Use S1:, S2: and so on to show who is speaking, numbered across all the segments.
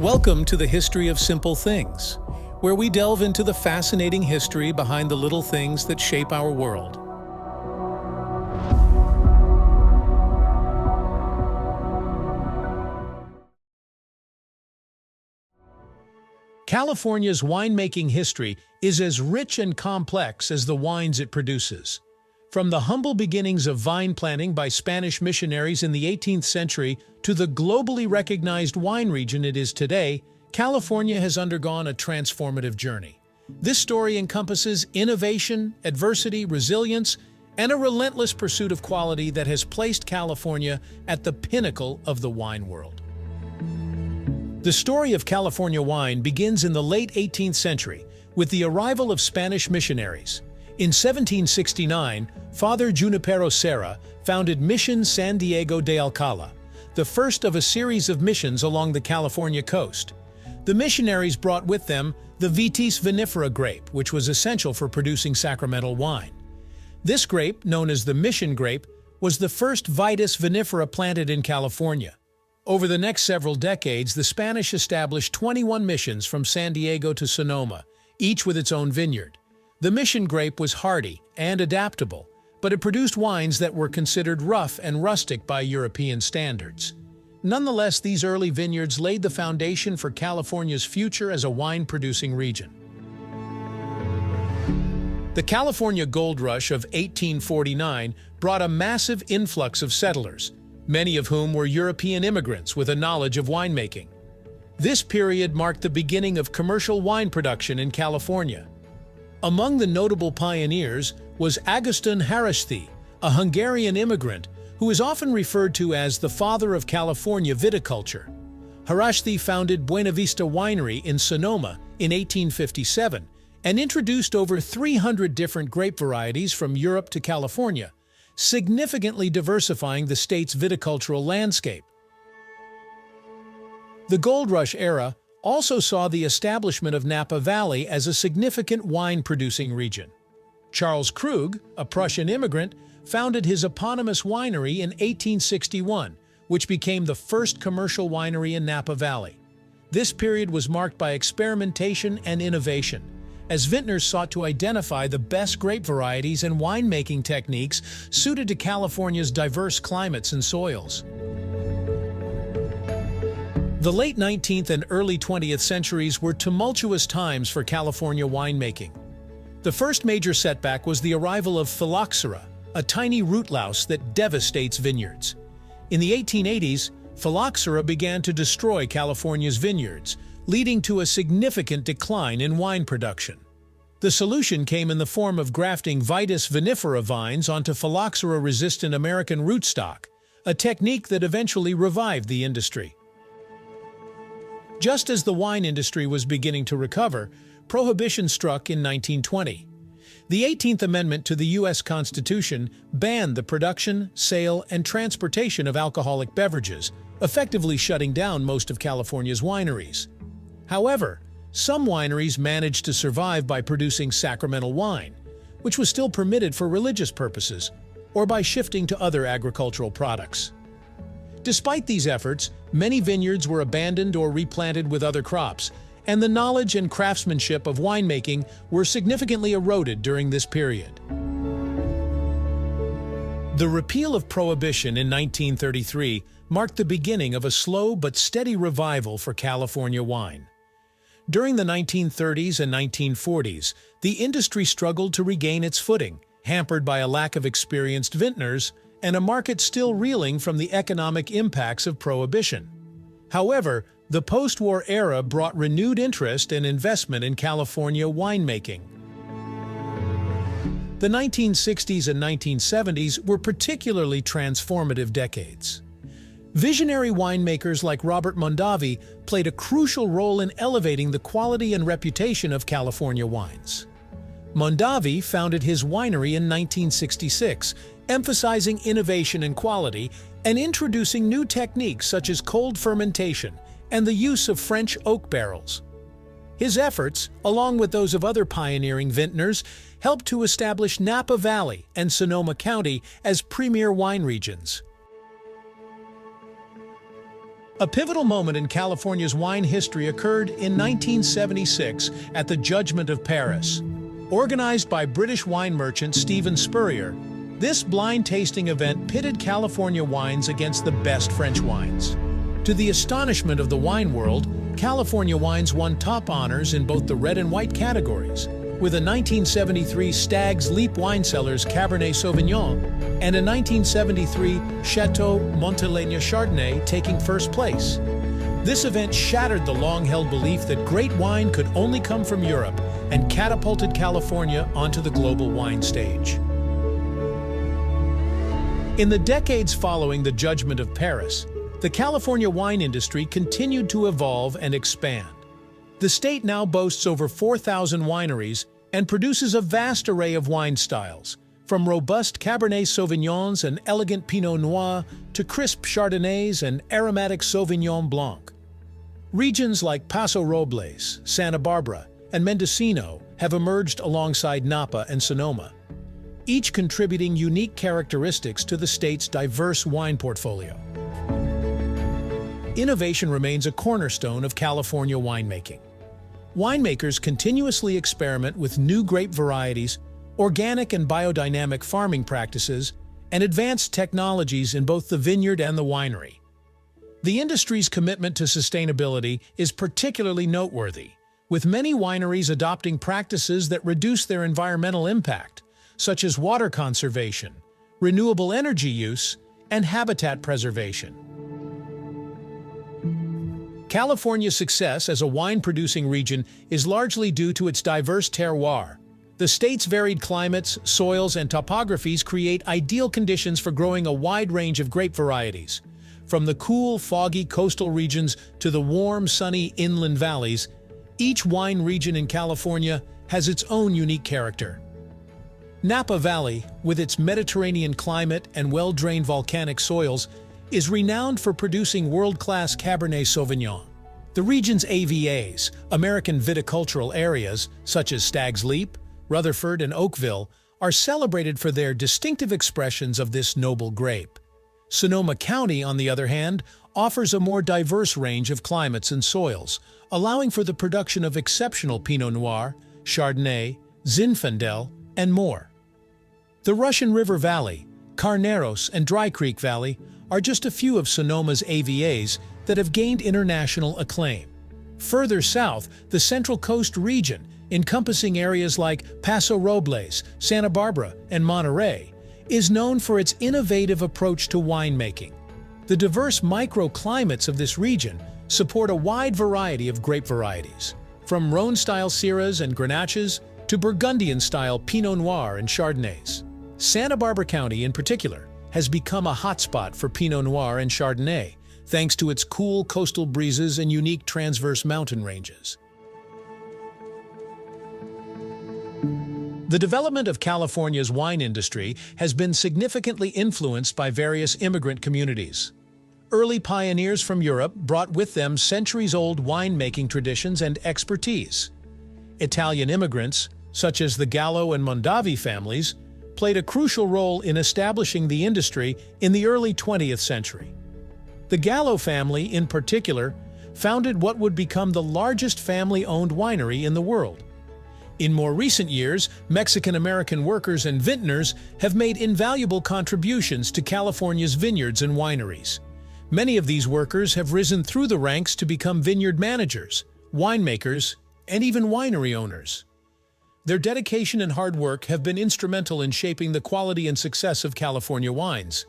S1: Welcome to the History of Simple Things, where we delve into the fascinating history behind the little things that shape our world. California's winemaking history is as rich and complex as the wines it produces. From the humble beginnings of vine planting by Spanish missionaries in the 18th century to the globally recognized wine region it is today, California has undergone a transformative journey. This story encompasses innovation, adversity, resilience, and a relentless pursuit of quality that has placed California at the pinnacle of the wine world. The story of California wine begins in the late 18th century with the arrival of Spanish missionaries. In 1769, Father Junipero Serra founded Mission San Diego de Alcala, the first of a series of missions along the California coast. The missionaries brought with them the Vitis vinifera grape, which was essential for producing sacramental wine. This grape, known as the mission grape, was the first Vitis vinifera planted in California. Over the next several decades, the Spanish established 21 missions from San Diego to Sonoma, each with its own vineyard. The mission grape was hardy and adaptable, but it produced wines that were considered rough and rustic by European standards. Nonetheless, these early vineyards laid the foundation for California's future as a wine-producing region. The California Gold Rush of 1849 brought a massive influx of settlers, many of whom were European immigrants with a knowledge of winemaking. This period marked the beginning of commercial wine production in California. Among the notable pioneers was Agoston Haraszthy, a Hungarian immigrant who is often referred to as the father of California viticulture. Haraszthy founded Buena Vista Winery in Sonoma in 1857 and introduced over 300 different grape varieties from Europe to California, significantly diversifying the state's viticultural landscape. The Gold Rush era also saw the establishment of Napa Valley as a significant wine-producing region. Charles Krug, a Prussian immigrant, founded his eponymous winery in 1861, which became the first commercial winery in Napa Valley. This period was marked by experimentation and innovation, as vintners sought to identify the best grape varieties and winemaking techniques suited to California's diverse climates and soils. The late 19th and early 20th centuries were tumultuous times for California winemaking. The first major setback was the arrival of phylloxera, a tiny root louse that devastates vineyards. In the 1880s, phylloxera began to destroy California's vineyards, leading to a significant decline in wine production. The solution came in the form of grafting Vitis vinifera vines onto phylloxera-resistant American rootstock, a technique that eventually revived the industry. Just as the wine industry was beginning to recover, Prohibition struck in 1920. The 18th Amendment to the U.S. Constitution banned the production, sale, and transportation of alcoholic beverages, effectively shutting down most of California's wineries. However, some wineries managed to survive by producing sacramental wine, which was still permitted for religious purposes, or by shifting to other agricultural products. Despite these efforts, many vineyards were abandoned or replanted with other crops, and the knowledge and craftsmanship of winemaking were significantly eroded during this period. The repeal of Prohibition in 1933 marked the beginning of a slow but steady revival for California wine. During the 1930s and 1940s, the industry struggled to regain its footing, hampered by a lack of experienced vintners and a market still reeling from the economic impacts of Prohibition. However, the post-war era brought renewed interest and investment in California winemaking. The 1960s and 1970s were particularly transformative decades. Visionary winemakers like Robert Mondavi played a crucial role in elevating the quality and reputation of California wines. Mondavi founded his winery in 1966, emphasizing innovation and quality and introducing new techniques such as cold fermentation and the use of French oak barrels. His efforts, along with those of other pioneering vintners, helped to establish Napa Valley and Sonoma County as premier wine regions. A pivotal moment in California's wine history occurred in 1976 at the Judgment of Paris. Organized by British wine merchant Stephen Spurrier, this blind tasting event pitted California wines against the best French wines. To the astonishment of the wine world, California wines won top honors in both the red and white categories, with a 1973 Stag's Leap Wine Cellars Cabernet Sauvignon and a 1973 Chateau Montelena Chardonnay taking first place. This event shattered the long-held belief that great wine could only come from Europe and catapulted California onto the global wine stage. In the decades following the Judgment of Paris, the California wine industry continued to evolve and expand. The state now boasts over 4,000 wineries and produces a vast array of wine styles, from robust Cabernet Sauvignons and elegant Pinot Noir to crisp Chardonnays and aromatic Sauvignon Blanc. Regions like Paso Robles, Santa Barbara, and Mendocino have emerged alongside Napa and Sonoma, each contributing unique characteristics to the state's diverse wine portfolio. Innovation remains a cornerstone of California winemaking. Winemakers continuously experiment with new grape varieties, organic and biodynamic farming practices, and advanced technologies in both the vineyard and the winery. The industry's commitment to sustainability is particularly noteworthy, with many wineries adopting practices that reduce their environmental impact, such as water conservation, renewable energy use, and habitat preservation. California's success as a wine-producing region is largely due to its diverse terroir. The state's varied climates, soils, and topographies create ideal conditions for growing a wide range of grape varieties. From the cool, foggy coastal regions to the warm, sunny inland valleys, each wine region in California has its own unique character. Napa Valley, with its Mediterranean climate and well-drained volcanic soils, is renowned for producing world-class Cabernet Sauvignon. The region's AVAs, American viticultural areas, such as Stag's Leap, Rutherford, and Oakville, are celebrated for their distinctive expressions of this noble grape. Sonoma County, on the other hand, offers a more diverse range of climates and soils, allowing for the production of exceptional Pinot Noir, Chardonnay, Zinfandel, and more. The Russian River Valley, Carneros, and Dry Creek Valley are just a few of Sonoma's AVAs that have gained international acclaim. Further south, the Central Coast region, encompassing areas like Paso Robles, Santa Barbara, and Monterey, is known for its innovative approach to winemaking. The diverse microclimates of this region support a wide variety of grape varieties, from Rhone-style Syrahs and Grenaches to Burgundian-style Pinot Noir and Chardonnays. Santa Barbara County, in particular, has become a hotspot for Pinot Noir and Chardonnay, thanks to its cool coastal breezes and unique transverse mountain ranges. The development of California's wine industry has been significantly influenced by various immigrant communities. Early pioneers from Europe brought with them centuries-old winemaking traditions and expertise. Italian immigrants, such as the Gallo and Mondavi families, played a crucial role in establishing the industry in the early 20th century. The Gallo family, in particular, founded what would become the largest family-owned winery in the world. In more recent years, Mexican-American workers and vintners have made invaluable contributions to California's vineyards and wineries. Many of these workers have risen through the ranks to become vineyard managers, winemakers, and even winery owners. Their dedication and hard work have been instrumental in shaping the quality and success of California wines.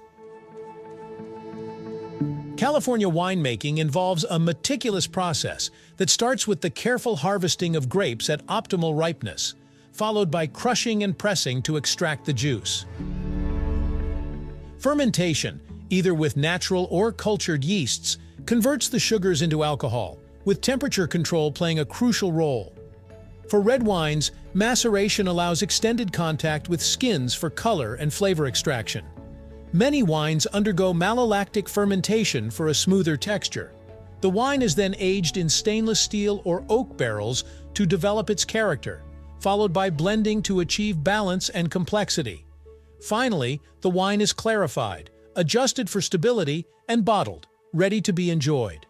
S1: California winemaking involves a meticulous process that starts with the careful harvesting of grapes at optimal ripeness, followed by crushing and pressing to extract the juice. Fermentation, either with natural or cultured yeasts, converts the sugars into alcohol, with temperature control playing a crucial role. For red wines, maceration allows extended contact with skins for color and flavor extraction. Many wines undergo malolactic fermentation for a smoother texture. The wine is then aged in stainless steel or oak barrels to develop its character, followed by blending to achieve balance and complexity. Finally, the wine is clarified, adjusted for stability, and bottled, ready to be enjoyed.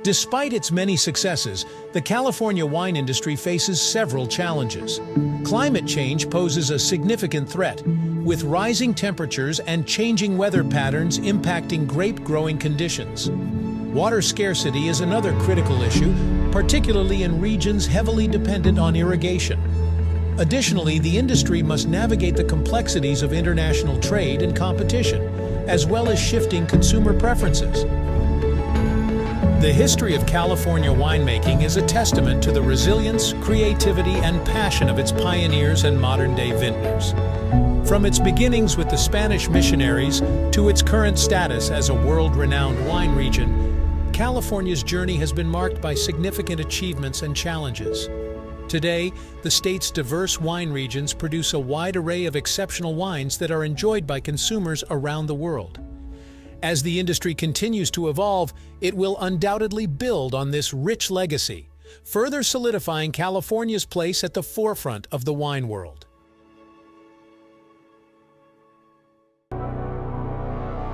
S1: Despite its many successes, the California wine industry faces several challenges. Climate change poses a significant threat, with rising temperatures and changing weather patterns impacting grape growing conditions. Water scarcity is another critical issue, particularly in regions heavily dependent on irrigation. Additionally, the industry must navigate the complexities of international trade and competition, as well as shifting consumer preferences. The history of California winemaking is a testament to the resilience, creativity, and passion of its pioneers and modern-day vintners. From its beginnings with the Spanish missionaries to its current status as a world-renowned wine region, California's journey has been marked by significant achievements and challenges. Today, the state's diverse wine regions produce a wide array of exceptional wines that are enjoyed by consumers around the world. As the industry continues to evolve, it will undoubtedly build on this rich legacy, further solidifying California's place at the forefront of the wine world.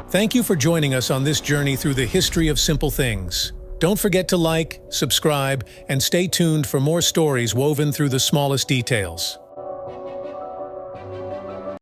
S1: Thank you for joining us on this journey through the history of simple things. Don't forget to like, subscribe, and stay tuned for more stories woven through the smallest details.